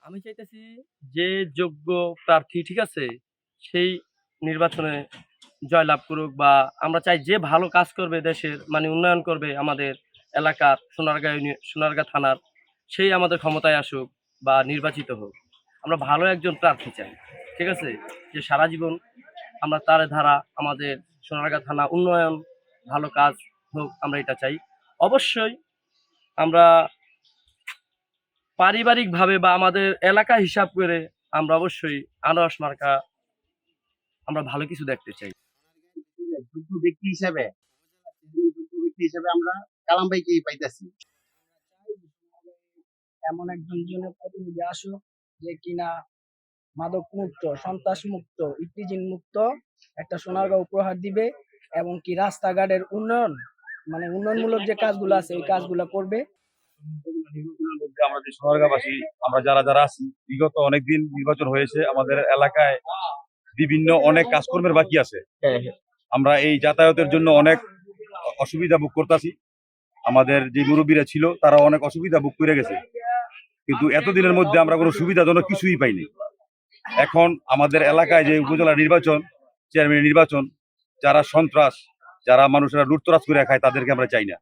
আমি চাইতেছি যে যোগ্য প্রার্থী ঠিক আছে? সেই নির্বাচনে জয়লাভ করুক বা আমরা চাই যে ভালো কাজ করবে দেশের মানে উন্নয়ন করবে আমাদের এলাকার সোনারগাঁ থানার সেই আমাদের ক্ষমতায় আসুক বা নির্বাচিত হোক। আমরা ভালো একজন প্রার্থী চাই। ঠিক আছে? যে সারা জীবন আমরা তার ধারা আমাদের সোনারগাঁ থানা উন্নয়ন ভালো কাজ হোক আমরা এটা চাই। অবশ্যই আমরা পারিবারিকভাবে বা আমাদের এলাকা হিসাব করে আমরা অবশ্যই আনারস মার্কা আমরা ভালো কিছু দেখতে চাই। যোগ্য ব্যক্তি হিসেবে যোগ্য ব্যক্তি হিসেবে আমরা কালাম ভাইকেই পাইতেছি। এমন একজন জনপ্রতিনিধি আসুক যে কিনা মাদক মুক্ত, সন্ত্রাস মুক্ত, ইফতিজিন মুক্ত একটা সোনারগাঁও উপহার দিবে এবং কি রাস্তাঘাটের উন্নয়ন মানে উন্নয়নমূলক যে কাজগুলো আছে এই কাজগুলো করবে। নির্বাচনের মধ্যে আমরা যে সোনারগাঁবাসী আমরা যারা যারা আছি বিগত অনেকদিন নির্বাচন হয়েছে আমাদের এলাকায় বিভিন্ন অনেক কাজকর্মের বাকি আছে। আমরা এই যাতায়াতের জন্য অনেক অসুবিধা ভোগ করতেছি। আমাদের যে মুরব্বীরা ছিল তারা অনেক অসুবিধা ভোগ করে গেছে, কিন্তু এতদিনের মধ্যে আমরা কোনো সুবিধাজনক কিছুই পাইনি। এখন আমাদের এলাকায় যে উপজেলা নির্বাচন, চেয়ারম্যান নির্বাচন, যারা সন্ত্রাস, যারা মানুষেরা লুটতরাজ করে খায় তাদেরকে আমরা চাই না।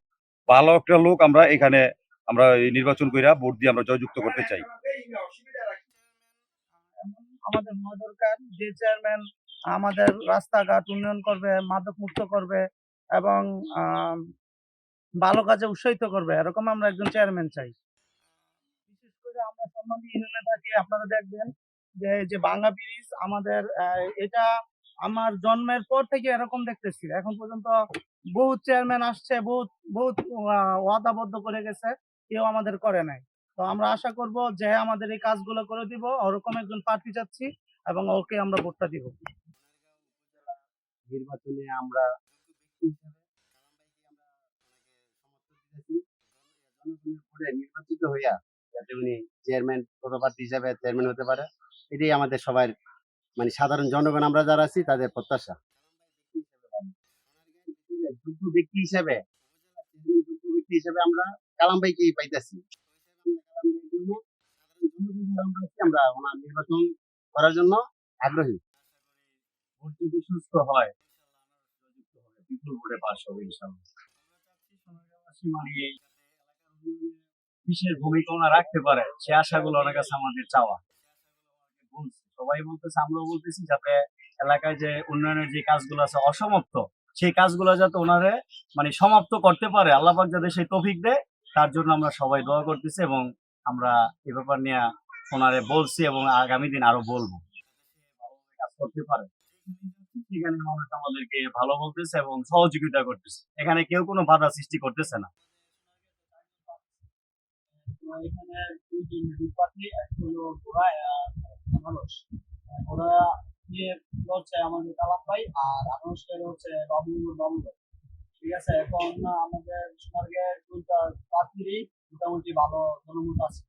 ভালো একটা লোক আমরা এখানে আমরা এই নির্বাচন কইরা ভোট দিয়ে আমরা জয়যুক্ত করতে চাই। আমাদের হওয়া দরকার যে চেয়ারম্যান আমাদের রাস্তাঘাট উন্নয়ন করবে, মাদক মুক্ত করবে এবং আহ, ভালো কাজে উৎসাহিত করবে, এরকম আমরা একজন চেয়ারম্যান চাই। বিশেষ করে আমরা সম্মানী ইউনিয়নে থাকি, আপনারা দেখবেন যে এই যে ভাঙা ব্রিজ আমাদের এটা আমার জন্মের পর থেকে এরকম দেখতেছি এখন পর্যন্ত। বহুত চেয়ারম্যান আসছে, বহুত বহুত ওয়াদাবদ্ধ করে গেছে, কেউ আমাদের করে নাই। তো আমরা আশা করব যে আমাদের এই কাজগুলো করে দিব, ওরকম একজন প্রার্থী চাচ্ছি এবং ওকে আমরা ভোটটা দিব। নির্বাচনে আমরা জনগণের ভোটে নির্বাচিত হইয়া যাতে উনি চেয়ারম্যান পদপ্রার্থী হিসাবে চেয়ারম্যান হতে পারে, এটাই আমাদের সবার মানে সাধারণ জনগণ আমরা যারা আছি তাদের প্রত্যাশা। যোগ্য ব্যক্তি হিসেবে যোগ্য ব্যক্তি হিসেবে আমরা কালাম ভাইকেই পাইতেছি। আমরা ওনার নির্বাচন করার জন্য আগ্রহী। ভোট যদি সুস্থ হয়, বিপুল ভোটে পাস হবে ইনশাআল্লাহ। সোনারগাঁওবাসী মানে এই বিশেষ ভূমিকা ওনা রাখতে পারে সে আশাগুলো ওনার কাছে আমাদের চাওয়া। বলছি, সবাই বলতেছে, আমরাও বলতেছি যাতে এলাকায় যে উন্নয়নের যে কাজগুলো আছে অসমাপ্ত, সেই কাজগুলো যাতে ওনারে মানে সমাপ্ত করতে পারে, আল্লাহ পাক যাতে সেই তৌফিক দেয়, তার জন্য আমরা সবাই দোয়া করতেছি এবং আমরা এ ব্যাপার নিয়ে ওনারে বলছি এবং আগামী দিন আরো বলবো কাজ করতে পারে। এখানে মানুষ আমাদেরকে ভালো বলতেছে এবং সহযোগিতা করতেছে, এখানে কেউ কোনো বাধা সৃষ্টি করতেছে না। এখানে দুই পার্টি, এক হলো ঘোড়া আর আনারস। ওরা ইয়ে হচ্ছে আমাদের কালাম ভাই আর আনারসের হচ্ছে বাবু। ঠিক আছে, এখন আমাদের সোনারগাঁয়ের দুইটা প্রার্থীরই মোটামুটি ভালো জনমত আছে।